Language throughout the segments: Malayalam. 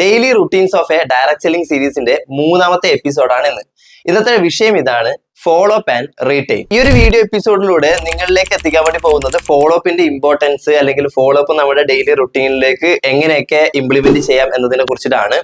Daily routines of A direct selling സീരീസിന്റെ മൂന്നാമത്തെ എപ്പിസോഡാണ് ഇന്ന്. ഇന്നത്തെ വിഷയം ഇതാണ്, ഫോളോ അപ്പ് ആൻഡ് റീറ്റെയിൻ. ഈ ഒരു വീഡിയോ എപ്പിസോഡിലൂടെ നിങ്ങളിലേക്ക് എത്തിക്കാൻ വേണ്ടി പോകുന്നത് ഫോളോ അപ്പിന്റെ ഇമ്പോർട്ടൻസ് അല്ലെങ്കിൽ ഫോളോ അപ്പ് നമ്മുടെ ഡെയിലി റുട്ടീനിലേക്ക് എങ്ങനെയൊക്കെ ഇംപ്ലിമെന്റ് ചെയ്യാം എന്നതിനെ കുറിച്ചിട്ടാണ്.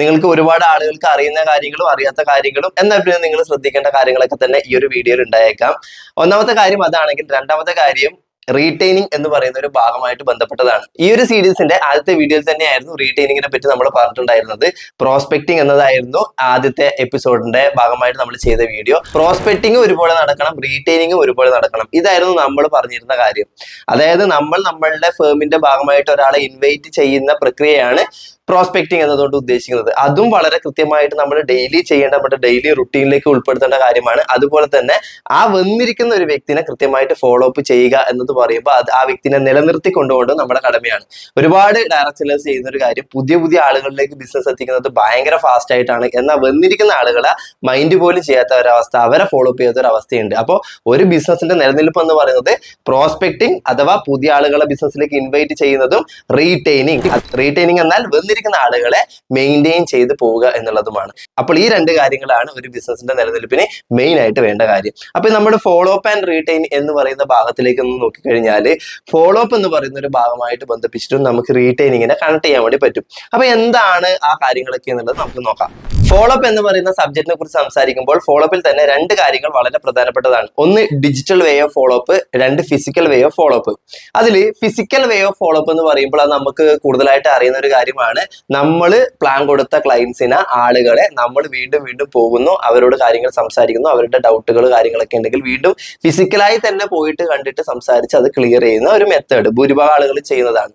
നിങ്ങൾക്ക് ഒരുപാട് ആളുകൾക്ക് അറിയുന്ന കാര്യങ്ങളും അറിയാത്ത കാര്യങ്ങളും എന്നാൽ പിന്നെ നിങ്ങൾ ശ്രദ്ധിക്കേണ്ട കാര്യങ്ങളൊക്കെ തന്നെ ഈ ഒരു വീഡിയോയിൽ ഉണ്ടായേക്കാം. ഒന്നാമത്തെ കാര്യം അതാണെങ്കിൽ, രണ്ടാമത്തെ കാര്യം റീറ്റെയിനിങ് എന്ന് പറയുന്ന ഒരു ഭാഗമായിട്ട് ബന്ധപ്പെട്ടതാണ്. ഈ ഒരു സീരീസിന്റെ ആദ്യത്തെ വീഡിയോയിൽ തന്നെയായിരുന്നു റീറ്റെയിനിങ്ങിനെ പറ്റി നമ്മൾ പറഞ്ഞിട്ടുണ്ടായിരുന്നത്. പ്രോസ്പെക്ടിങ് എന്നതായിരുന്നു ആദ്യത്തെ എപ്പിസോഡിന്റെ ഭാഗമായിട്ട് നമ്മൾ ചെയ്ത വീഡിയോ. പ്രോസ്പെക്ടിങ് ഒരുപോലെ നടക്കണം, റീറ്റെയിനിങ് ഒരുപോലെ നടക്കണം, ഇതായിരുന്നു നമ്മൾ പറഞ്ഞിരുന്ന കാര്യം. അതായത് നമ്മളുടെ ഫേമിന്റെ ഭാഗമായിട്ട് ഒരാളെ ഇൻവൈറ്റ് ചെയ്യുന്ന പ്രക്രിയയാണ് പ്രോസ്പെക്ടിങ് എന്നതുകൊണ്ട് ഉദ്ദേശിക്കുന്നത്. അതും വളരെ കൃത്യമായിട്ട് നമ്മൾ ഡെയിലി ചെയ്യേണ്ട, നമ്മുടെ ഡെയിലി റുട്ടീനിലേക്ക് ഉൾപ്പെടുത്തേണ്ട കാര്യമാണ്. അതുപോലെ തന്നെ ആ വന്നിരിക്കുന്ന ഒരു വ്യക്തിനെ കൃത്യമായിട്ട് ഫോളോ അപ്പ് ചെയ്യുക എന്നത് പറയുമ്പോൾ അത് ആ വ്യക്തിനെ നിലനിർത്തി കൊണ്ടുകൊണ്ട് നമ്മുടെ കടമയാണ്. ഒരുപാട് ഡയറക്ട് സെല്ലേഴ്സ് ചെയ്യുന്ന ഒരു കാര്യം, പുതിയ ആളുകളിലേക്ക് ബിസിനസ് എത്തിക്കുന്നത് ഭയങ്കര ഫാസ്റ്റ് ആയിട്ടാണ്. എന്നാൽ വന്നിരിക്കുന്ന ആളുകളെ മൈൻഡ് പോലും ചെയ്യാത്ത ഒരവസ്ഥ, അവരെ ഫോളോ അപ്പ് ചെയ്യാത്ത ഒരു അവസ്ഥയുണ്ട്. അപ്പോൾ ഒരു ബിസിനസിന്റെ നിലനിൽപ്പ് എന്ന് പറയുന്നത് പ്രോസ്പെക്ടിങ് അഥവാ പുതിയ ആളുകളെ ബിസിനസ്സിലേക്ക് ഇൻവൈറ്റ് ചെയ്യുന്നതും റീറ്റെയിനിങ് എന്നാൽ വന്നിരിക്കുന്ന ആളുകളെ മെയിൻറ്റെയിൻ ചെയ്ത് പോവുക എന്നുള്ളതുമാണ്. അപ്പോൾ ഈ രണ്ട് കാര്യങ്ങളാണ് ഒരു ബിസിനസിന്റെ നിലനിൽപ്പിന് മെയിൻ ആയിട്ട് വേണ്ട കാര്യം. അപ്പൊ നമ്മുടെ ഫോളോ അപ്പ് ആൻഡ് റീറ്റെയിൻ എന്ന് പറയുന്ന ഭാഗത്തിലേക്ക് ഒന്ന് നോക്കിക്കഴിഞ്ഞാൽ, ഫോളോ അപ്പ് എന്ന് പറയുന്ന ഒരു ഭാഗമായിട്ട് ബന്ധിപ്പിച്ചിട്ടും നമുക്ക് റീറ്റെയിനിങ്ങിനെ കണക്ട് ചെയ്യാൻ വേണ്ടി പറ്റും. അപ്പൊ എന്താണ് ആ കാര്യങ്ങളൊക്കെ എന്നുള്ളത് നമുക്ക് നോക്കാം. ഫോളോ അപ്പ് എന്ന് പറയുന്ന സബ്ജക്റ്റിനെ കുറിച്ച് സംസാരിക്കുമ്പോൾ ഫോളോ അപ്പിൽ തന്നെ രണ്ട് കാര്യങ്ങൾ വളരെ പ്രധാനപ്പെട്ടതാണ്. ഒന്ന് digital way of follow up, രണ്ട് physical way of follow up. അതിൽ physical way of follow up എന്ന് പറയുമ്പോൾ അത് നമുക്ക് കൂടുതലായിട്ട് അറിയുന്ന ഒരു കാര്യമാണ്. നമ്മൾ പ്ലാൻ കൊടുത്ത ക്ലയൻസിന്, ആളുകളെ നമ്മൾ വീണ്ടും പോകുന്നു, അവരോട് കാര്യങ്ങൾ സംസാരിക്കുന്നു, അവരുടെ ഡൗട്ടുകൾ കാര്യങ്ങളൊക്കെ ഉണ്ടെങ്കിൽ വീണ്ടും ഫിസിക്കലായി തന്നെ പോയിട്ട് കണ്ടിട്ട് സംസാരിച്ച് അത് ക്ലിയർ ചെയ്യുന്ന ഒരു മെത്തേഡ് ഭൂരിഭാഗം ആളുകൾ ചെയ്യുന്നതാണ്.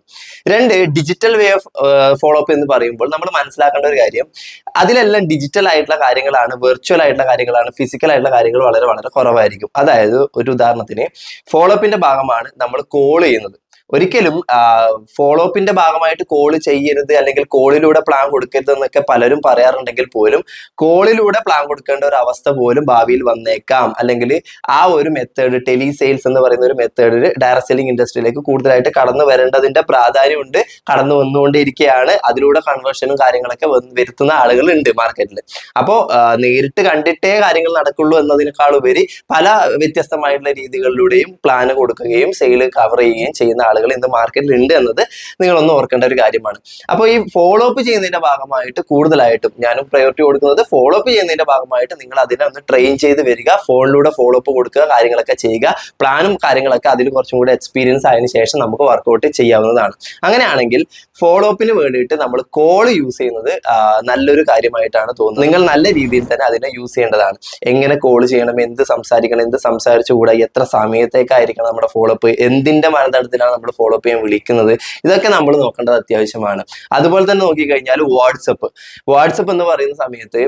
രണ്ട്, digital way of follow up എന്ന് പറയുമ്പോൾ നമ്മൾ മനസ്സിലാക്കേണ്ട ഒരു കാര്യം, അതിലെല്ലാം ഡിജിറ്റൽ ആയിട്ടുള്ള കാര്യങ്ങളാണ്, വെർച്വൽ ആയിട്ടുള്ള കാര്യങ്ങളാണ്, ഫിസിക്കൽ ആയിട്ടുള്ള കാര്യങ്ങൾ വളരെ കുറവായിരിക്കും. അതായത് ഒരു ഉദാഹരണത്തിന്, ഫോളോ അപ്പിന്റെ ഭാഗമാണ് നമ്മൾ കോൾ ചെയ്യുന്നത്. ഒരിക്കലും ഫോളോ അപ്പിന്റെ ഭാഗമായിട്ട് കോൾ ചെയ്യരുത് അല്ലെങ്കിൽ കോളിലൂടെ പ്ലാൻ കൊടുക്കരുത് എന്നൊക്കെ പലരും പറയാറുണ്ടെങ്കിൽ പോലും കോളിലൂടെ പ്ലാൻ കൊടുക്കേണ്ട ഒരു അവസ്ഥ പോലും ഭാവിയിൽ വന്നേക്കാം. അല്ലെങ്കിൽ ആ ഒരു മെത്തേഡ്, ടെലി സെയിൽസ് എന്ന് പറയുന്ന ഒരു മെത്തേഡ് ഡയറക്ട് സെല്ലിംഗ് ഇൻഡസ്ട്രിയിലേക്ക് കൂടുതലായിട്ട് കടന്നു വരേണ്ടതിന്റെ പ്രാധാന്യമുണ്ട്, കടന്നു വന്നുകൊണ്ടിരിക്കുകയാണ്. അതിലൂടെ കൺവേർഷനും കാര്യങ്ങളൊക്കെ വരുത്തുന്ന ആളുകളുണ്ട് മാർക്കറ്റിൽ. അപ്പോൾ നേരിട്ട് കണ്ടിട്ടേ കാര്യങ്ങൾ നടക്കുള്ളൂ എന്നതിനേക്കാൾ ഉപരി പല വ്യത്യസ്തമായിട്ടുള്ള രീതികളിലൂടെയും പ്ലാന് കൊടുക്കുകയും സെയിൽ കവർ ചെയ്യുകയും ചെയ്യുന്ന ആളുകൾ ഇന്ന് മാർക്കറ്റിൽ ഉണ്ട് എന്നത് നിങ്ങളൊന്ന് ഓർക്കേണ്ട ഒരു കാര്യമാണ്. അപ്പോൾ ഈ ഫോളോ അപ്പ് ചെയ്യുന്നതിന്റെ ഭാഗമായിട്ട് കൂടുതലായിട്ടും ഞാനും പ്രയോറിറ്റി കൊടുക്കുന്നത്, ഫോളോ അപ്പ് ചെയ്യുന്നതിന്റെ ഭാഗമായിട്ട് നിങ്ങൾ അതിനെ ഒന്ന് ട്രെയിൻ ചെയ്ത് വരിക, ഫോണിലൂടെ ഫോളോ അപ്പ് കൊടുക്കുക, കാര്യങ്ങളൊക്കെ ചെയ്യുക. പ്ലാനും കാര്യങ്ങളൊക്കെ അതിൽ കുറച്ചും കൂടി എക്സ്പീരിയൻസ് ആയതിനു ശേഷം നമുക്ക് വർക്ക്ഔട്ട് ചെയ്യാവുന്നതാണ്. അങ്ങനെയാണെങ്കിൽ ഫോളോ അപ്പിന് വേണ്ടിയിട്ട് നമ്മൾ കോൾ യൂസ് ചെയ്യുന്നത് നല്ലൊരു കാര്യമായിട്ടാണ് തോന്നുന്നത്. നിങ്ങൾ നല്ല രീതിയിൽ തന്നെ അതിനെ യൂസ് ചെയ്യേണ്ടതാണ്. എങ്ങനെ കോൾ ചെയ്യണം, എന്ത് സംസാരിക്കണം, എന്ത് സംസാരിച്ചുകൂടാ, എത്ര സമയത്തേക്കായിരിക്കണം നമ്മുടെ ഫോളോ അപ്പ്, എന്തിന്റെ മാനദണ്ഡത്തിലാണ് നമ്മൾ ഫോളോ അപ്പ് ചെയ്യാൻ വിളിക്കുന്നത്, ഇതൊക്കെ നമ്മൾ നോക്കേണ്ടത് അത്യാവശ്യമാണ്. അതുപോലെ തന്നെ നോക്കിക്കഴിഞ്ഞാൽ വാട്സപ്പ് എന്ന് പറയുന്ന സമയത്ത്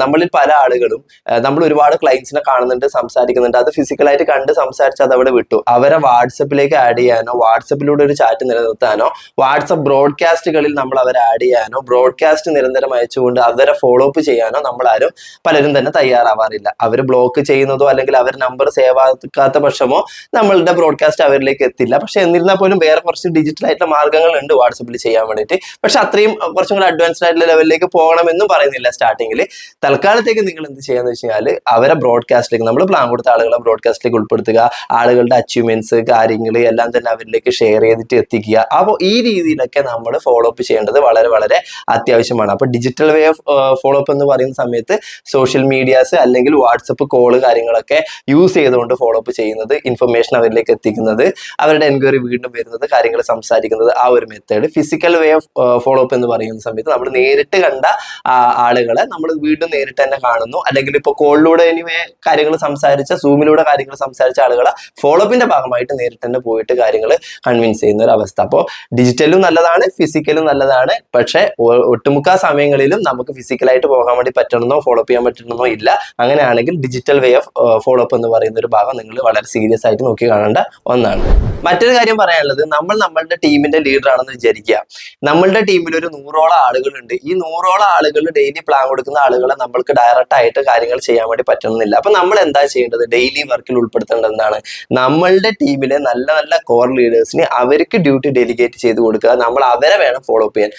നമ്മളിൽ പല ആളുകളും നമ്മൾ ഒരുപാട് ക്ലയൻസിനെ കാണുന്നുണ്ട്, സംസാരിക്കുന്നുണ്ട്. അത് ഫിസിക്കലായിട്ട് കണ്ട് സംസാരിച്ച് അത് അവിടെ വിട്ടു. അവരെ വാട്സപ്പിലേക്ക് ആഡ് ചെയ്യാനോ, വാട്സപ്പിലൂടെ ഒരു ചാറ്റ് നിലനിർത്താനോ, വാട്സപ്പ് ബ്രോഡ്കാസ്റ്റുകളിൽ നമ്മൾ അവരെ ആഡ് ചെയ്യാനോ, ബ്രോഡ്കാസ്റ്റ് നിരന്തരം അയച്ചുകൊണ്ട് അവരെ ഫോളോ അപ്പ് ചെയ്യാനോ നമ്മളാരും പലരും തന്നെ തയ്യാറാവാറില്ല. അവർ ബ്ലോക്ക് ചെയ്യുന്നതോ അല്ലെങ്കിൽ അവർ നമ്പർ സേവ് ആക്കാത്ത പക്ഷമോ നമ്മളുടെ ബ്രോഡ്കാസ്റ്റ് അവരിലേക്ക് എത്തില്ല. പക്ഷെ എന്നിരുന്നാൽ പോലും വേറെ കുറച്ച് ഡിജിറ്റൽ ആയിട്ടുള്ള മാർഗ്ഗങ്ങളുണ്ട് വാട്സപ്പിൽ ചെയ്യാൻ വേണ്ടിയിട്ട്. പക്ഷെ അത്രയും കുറച്ചും കൂടി അഡ്വാൻസ്ഡ് ആയിട്ടുള്ള ലെവലിലേക്ക് പോകണമെന്നും പറയുന്നില്ല സ്റ്റാർട്ടിങ്ങിൽ. തൽക്കാലത്തേക്ക് നിങ്ങൾ എന്ത് ചെയ്യാന്ന് വെച്ച് കഴിഞ്ഞാൽ അവരെ ബ്രോഡ്കാസ്റ്റിലേക്ക്, നമ്മൾ പ്ലാൻ കൊടുത്ത ആളുകളെ ബ്രോഡ്കാസ്റ്റിലേക്ക് ഉൾപ്പെടുത്തുക, ആളുകളുടെ അച്ചീവ്മെന്റ്സ് കാര്യങ്ങൾ എല്ലാം തന്നെ അവരിലേക്ക് ഷെയർ ചെയ്തിട്ട് എത്തിക്കുക. അപ്പോൾ ഈ രീതിയിലൊക്കെ നമ്മൾ ഫോളോ അപ്പ് ചെയ്യേണ്ടത് വളരെ അത്യാവശ്യമാണ്. അപ്പോൾ digital way of follow up എന്ന് പറയുന്ന സമയത്ത് സോഷ്യൽ മീഡിയാസ് അല്ലെങ്കിൽ വാട്സപ്പ് കോള് കാര്യങ്ങളൊക്കെ യൂസ് ചെയ്തുകൊണ്ട് ഫോളോ അപ്പ് ചെയ്യുന്നത്, ഇൻഫർമേഷൻ അവരിലേക്ക് എത്തിക്കുന്നത്, അവരുടെ എൻക്വയറി വീണ്ടും വരുന്നത്, കാര്യങ്ങൾ സംസാരിക്കുന്നത്, ആ ഒരു method. Physical way of follow up എന്ന് പറയുന്ന സമയത്ത് നമ്മൾ നേരിട്ട് കണ്ട ആളുകളെ നമ്മൾ വീണ്ടും നേരിട്ട് തന്നെ കാണുന്നു, അല്ലെങ്കിൽ ഇപ്പോൾ കോളിലൂടെ കാര്യങ്ങൾ സംസാരിച്ച, സൂമിലൂടെ കാര്യങ്ങൾ സംസാരിച്ച ആളുകളെ ഫോളോ അപ്പിന്റെ ഭാഗമായിട്ട് നേരിട്ട് തന്നെ പോയിട്ട് കാര്യങ്ങൾ കൺവിൻസ് ചെയ്യുന്ന ഒരു അവസ്ഥ. അപ്പോൾ ഡിജിറ്റലും നല്ലതാണ്, ഫിസിക്കലും നല്ലതാണ്. പക്ഷെ ഒട്ടുമുക്കാ സമയങ്ങളിലും നമുക്ക് ഫിസിക്കലായിട്ട് പോകാൻ വേണ്ടി പറ്റണമെന്നോ ഫോളോ അപ്പ് ചെയ്യാൻ പറ്റണമെന്നോ ഇല്ല. അങ്ങനെയാണെങ്കിൽ digital way of follow up എന്ന് പറയുന്ന ഒരു ഭാഗം നിങ്ങൾ വളരെ സീരിയസ് ആയിട്ട് നോക്കി കാണേണ്ട ഒന്നാണ്. മറ്റൊരു കാര്യം പറയാനുള്ളത്, നമ്മളുടെ ടീമിന്റെ ലീഡർ ആണെന്ന് വിചാരിക്കുക. നമ്മളുടെ ടീമിൽ ഒരു 100ഓളം ആളുകളുണ്ട്. ഈ 100ഓളം ആളുകൾ ഡെയിലി പ്ലാൻ കൊടുക്കുന്ന ആളുകളെ നമ്മൾക്ക് ഡയറക്റ്റ് ആയിട്ട് കാര്യങ്ങൾ ചെയ്യാൻ വേണ്ടി പറ്റണമെന്നില്ല. അപ്പൊ നമ്മൾ എന്താ ചെയ്യേണ്ടത്, ഡെയിലി വർക്കിൽ ഉൾപ്പെടുത്തേണ്ടത് എന്താണ്, നമ്മളുടെ ടീമിലെ നല്ല കോർ ലീഡേഴ്സിന് അവർക്ക് ഡ്യൂട്ടി ഡെലിഗേറ്റ് ചെയ്ത് കൊടുക്കുക. നമ്മൾ അവരെ വേണം ഫോളോ അപ്പ് ചെയ്യാൻ.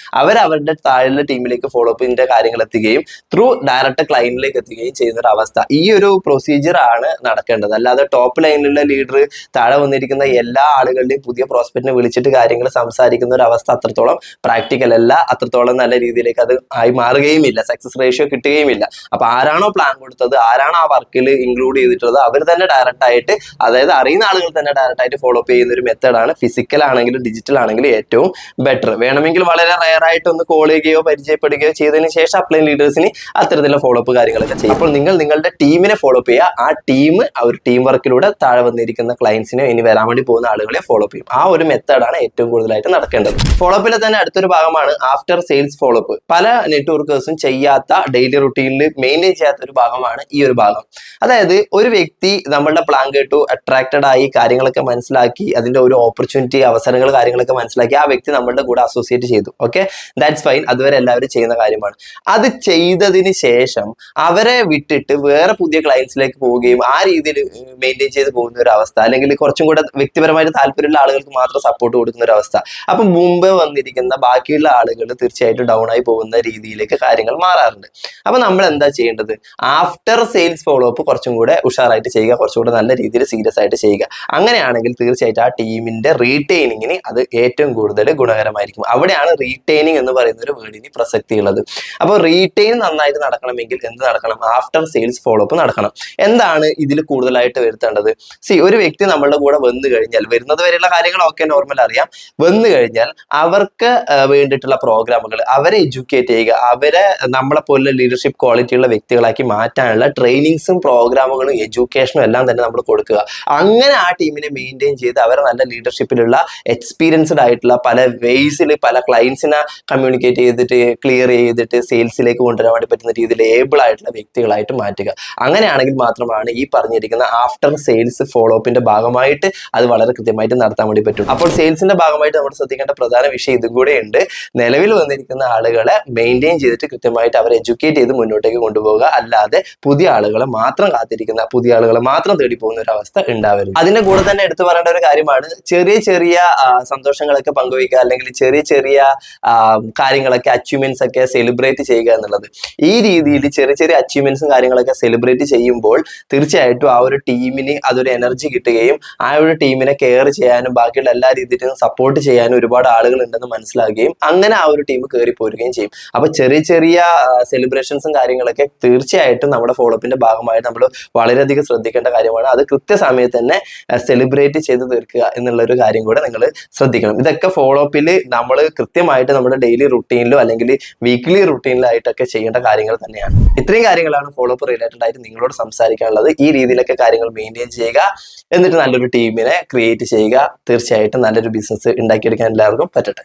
അവരുടെ താഴെയുള്ള ടീമിലേക്ക് ഫോളോ അപ്പിന്റെ കാര്യങ്ങൾ എത്തുകയും ത്രൂ ഡയറക്റ്റ് ക്ലയന്റിലേക്ക് എത്തുകയും ചെയ്യുന്ന ഒരു അവസ്ഥ. ഈ ഒരു പ്രൊസീജിയർ ആണ് നടക്കേണ്ടത്. അല്ലാതെ ടോപ്പ് ലൈനിലുള്ള ലീഡർ താഴെ വന്നിരിക്കുന്ന എല്ലാ ആളുകളുടെയും പുതിയ പ്രോസ്പെക്റ്റിനെ വിളിച്ചിട്ട് കാര്യങ്ങൾ സംസാരിക്കുന്ന ഒരു അവസ്ഥ അത്രത്തോളം പ്രാക്ടിക്കൽ അല്ല, അത്രത്തോളം നല്ല രീതിയിലേക്ക് അത് ആയി മാറുകയും ഇല്ല, സക്സസ് റേഷ്യോ കിട്ടുകയും ഇല്ല. അപ്പൊ ആരാണോ പ്ലാൻ കൊടുത്തത്, ആരാണോ ആ വർക്കിൽ ഇൻക്ലൂഡ് ചെയ്തിട്ടുള്ളത്, അവർ തന്നെ ഡയറക്റ്റ് ആയിട്ട്, അതായത് അറിയുന്ന ആളുകൾ തന്നെ ഡയറക്റ്റ് ആയിട്ട് ഫോളോ അപ്പ് ചെയ്യുന്ന ഒരു മെത്തേഡാണ് ഫിസിക്കൽ ആണെങ്കിലും ഡിജിറ്റൽ ആണെങ്കിലും ഏറ്റവും ബെറ്റർ. വേണമെങ്കിൽ വളരെ റയർ ആയിട്ട് ഒന്ന് കോൾ ചെയ്യുകയോ പരിചയപ്പെടുകയോ ചെയ്തതിന് ശേഷം അപ്ലൈൻ ലീഡേഴ്സിന് അത്തരത്തിലുള്ള ഫോളോ അപ്പ് കാര്യങ്ങളൊക്കെ ചെയ്യും. അപ്പോൾ നിങ്ങൾ നിങ്ങളുടെ ടീമിനെ ഫോളോ അപ്പ് ചെയ്യുക. ആ ടീം ആ ഒരു ടീം വർക്കിലൂടെ താഴെ വന്നിരിക്കുന്ന ക്ലയൻസിനെ, ഇനി വരാൻ വേണ്ടി പോകുന്ന ആളുകളെ ഫോളോ അപ്പ് ചെയ്യും. ആ ഒരു മെത്തേഡാണ് ഏറ്റവും കൂടുതലായിട്ട് നടക്കേണ്ടത്. ഫോളോ അപ്പിലെ തന്നെ അടുത്തൊരു ഭാഗമാണ് ആഫ്റ്റർ സെയിൽസ് ഫോളോ അപ്പ്. പല നെറ്റ്വർക്കേഴ്സും ചെയ്യാത്ത, ഡെയിലി റുട്ടീനിൽ മെയിൻറ്റെയിൻ ചെയ്യാത്ത ഒരു ഭാഗമാണ് ഈ ഒരു ഭാഗം. അതായത് ഒരു വ്യക്തി നമ്മളുടെ പ്ലാൻ കേട്ടു, അട്രാക്റ്റഡ് ആയി, കാര്യങ്ങളൊക്കെ മനസ്സിലാക്കി, അതിന്റെ ഒരു ഓപ്പർച്യൂണിറ്റി, അവസരങ്ങൾ, കാര്യങ്ങളൊക്കെ മനസ്സിലാക്കി ആ വ്യക്തി നമ്മളുടെ കൂടെ അസോസിയേറ്റ് ചെയ്തു. Okay, that's fine. അതുവരെ എല്ലാവരും ചെയ്യുന്ന കാര്യമാണ്. അത് ചെയ്തതിന് ശേഷം അവരെ വിട്ടിട്ട് വേറെ പുതിയ ക്ലയൻസിലേക്ക് പോവുകയും ആ രീതിയിൽ മെയിൻറ്റെയിൻ ചെയ്ത് പോകുന്ന ഒരു അവസ്ഥ, അല്ലെങ്കിൽ കുറച്ചും കൂടെ വ്യക്തിപരമായിട്ട് താല്പര്യമുള്ള ആളുകൾക്ക് മാത്രം സപ്പോർട്ട് കൊടുക്കുന്ന ഒരു അവസ്ഥ. അപ്പൊ മുമ്പ് വന്നിരിക്കുന്ന ബാക്കിയുള്ള ആളുകൾ തീർച്ചയായിട്ടും ഡൗൺ ആയി പോകുന്ന രീതിയിലേക്ക് കാര്യങ്ങൾ മാറാറുണ്ട്. അപ്പൊ നമ്മൾ എന്താ ചെയ്യേണ്ടത്? ആഫ്റ്റർ സെയിൽസ് ഫോളോ അപ്പ് കുറച്ചും കൂടെ ഉഷാറായിട്ട് ചെയ്യുക, കുറച്ചും കൂടെ നല്ല രീതിയിൽ സീരിയസ് ആയിട്ട് ചെയ്യുക. അങ്ങനെയാണെങ്കിൽ തീർച്ചയായിട്ടും ആ ടീമിന്റെ റീറ്റെയിനിങ്ങിന് അത് ഏറ്റവും കൂടുതൽ ഗുണകരമായിരിക്കും. അവിടെയാണ് റീറ്റെയിനിങ് എന്ന് പറയുന്ന ഒരു വേർഡിന് പ്രസക്തി ഉള്ളത്. അപ്പോൾ റീറ്റെയിൻ നന്നായിട്ട് നടക്കണമെങ്കിൽ എന്ത് നടക്കണം? ആഫ്റ്റർ സെയിൽസ് ഫോളോ അപ്പ് നടക്കണം. എന്താണ് ഇതിൽ കൂടുതലായിട്ട് വരുത്തേണ്ടത്? ഒരു വ്യക്തി നമ്മളുടെ കൂടെ വന്നു കഴിഞ്ഞാൽ, വരുന്നത് വരെയുള്ള കാര്യങ്ങളൊക്കെ നോർമൽ അറിയാം, വന്നു കഴിഞ്ഞാൽ അവർക്ക് വേണ്ടിയിട്ടുള്ള പ്രോഗ്രാമുകൾ, അവരെ എഡ്യൂക്കേറ്റ് ചെയ്യുക, അവരെ നമ്മളെ പോലെ ലീഡർഷിപ്പ് ക്വാളിറ്റി ഉള്ള വ്യക്തികളാക്കി മാറ്റാനുള്ള ട്രെയിനിങ്സും പ്രോഗ്രാമുകളും എഡ്യൂക്കേഷനും എല്ലാം തന്നെ നമ്മൾ കൊടുക്കുക. അങ്ങനെ ആ ടീമിനെ മെയിൻറ്റെയിൻ ചെയ്ത് അവരെ നല്ല ലീഡർഷിപ്പിലുള്ള എക്സ്പീരിയൻസ്ഡ് ആയിട്ടുള്ള പല വേസിൽ പല ക്ലയൻസിനെ കമ്മ്യൂണിക്കേറ്റ് ചെയ്തിട്ട് ക്ലിയർ ചെയ്തിട്ട് സെയിൽസിലേക്ക് കൊണ്ടുവരാൻ വേണ്ടി പറ്റുന്ന രീതിയിൽ ഏബിൾ ആയിട്ടുള്ള വ്യക്തികളായിട്ട് മാറ്റുക. അങ്ങനെയാണെങ്കിൽ മാത്രമാണ് ഈ പറഞ്ഞിരിക്കുന്ന ആഫ്റ്റർ സെയിൽസ് ഫോളോ അപ്പിന്റെ ഭാഗമായിട്ട് അത് വളരെ കൃത്യമായിട്ട് നടത്താൻ വേണ്ടി പറ്റും. അപ്പോൾ സെയിൽസിന്റെ ഭാഗമായിട്ട് നമ്മൾ ശ്രദ്ധിക്കേണ്ട പ്രധാന വിഷയം ഇതും കൂടെ ഉണ്ട്. നിലവിൽ വന്നിരിക്കുന്ന ആളുകളെ മെയിൻറ്റെയിൻ ചെയ്തിട്ട് കൃത്യമായിട്ട് അവരെ എഡ്യൂക്കേറ്റ് ചെയ്ത് മുന്നോട്ടേക്ക് കൊണ്ടുപോകുക. അല്ലാതെ പുതിയ ആളുകളെ മാത്രം കാത്തിരിക്കുന്ന, പുതിയ ആളുകളെ മാത്രം തേടി പോകുന്ന ഒരു അവസ്ഥ ഉണ്ടാവരുത്. അതിന്റെ കൂടെ തന്നെ എടുത്തു പറയേണ്ട ഒരു കാര്യമാണ് ചെറിയ ചെറിയ സന്തോഷങ്ങളൊക്കെ പങ്കുവയ്ക്കുക, അല്ലെങ്കിൽ ചെറിയ ചെറിയ കാര്യങ്ങളൊക്കെ, അച്ചീവ്മെന്റ്സ് ഒക്കെ സെലിബ്രേറ്റ് ചെയ്യുക എന്നുള്ളത്. ഈ രീതിയിൽ ചെറിയ ചെറിയ അച്ചീവ്മെന്റ്സും കാര്യങ്ങളൊക്കെ സെലിബ്രേറ്റ് ചെയ്യുമ്പോൾ തീർച്ചയായിട്ടും ആ ഒരു ടീമിന് അതൊരു എനർജി കിട്ടുകയും ആ ഒരു ടീമിനെ കെയർ ചെയ്യാനും ബാക്കിയുള്ള എല്ലാ രീതിയിലും സപ്പോർട്ട് ചെയ്യാനും ഒരുപാട് ആളുകൾ ഉണ്ടെന്ന് മനസ്സിലാക്കുകയും അങ്ങനെ ആ ഒരു ടീം കയറി പോരുകയും ചെയ്യും. അപ്പൊ ചെറിയ ചെറിയ സെലിബ്രേഷൻസും കാര്യങ്ങളൊക്കെ തീർച്ചയായിട്ടും നമ്മുടെ ഫോളോ അപ്പിന്റെ ഭാഗമായിട്ട് നമ്മൾ വളരെയധികം ശ്രദ്ധിക്കേണ്ട കാര്യമാണ്. അത് കൃത്യസമയത്ത് തന്നെ സെലിബ്രേറ്റ് ചെയ്ത് തീർക്കുക എന്നുള്ള ഒരു കാര്യം കൂടെ നിങ്ങൾ ശ്രദ്ധിക്കണം. ഇതൊക്കെ ഫോളോ അപ്പിൽ നമ്മൾ കൃത്യമായിട്ട് നമ്മുടെ ഡെയിലി റുട്ടീനിലോ അല്ലെങ്കിൽ വീക്ക്ലി റുട്ടീനിലായിട്ടൊക്കെ ചെയ്യേണ്ട കാര്യങ്ങൾ തന്നെയാണ്. ഇത്രയും കാര്യങ്ങളാണ് ഫോളോ അപ്പ് റിലേറ്റഡ് ആയിട്ട് നിങ്ങളോട് സംസാരിക്കാനുള്ളത്. ഈ രീതിയിലൊക്കെ കാര്യങ്ങൾ മെയിൻറ്റെയിൻ ചെയ്യുക, എന്നിട്ട് നല്ലൊരു ടീമിനെ ക്രിയേറ്റ് ചെയ്യുക. തീർച്ചയായിട്ടും നല്ലൊരു ബിസിനസ് ഉണ്ടാക്കിയെടുക്കാൻ എല്ലാവർക്കും പറ്റട്ടെ.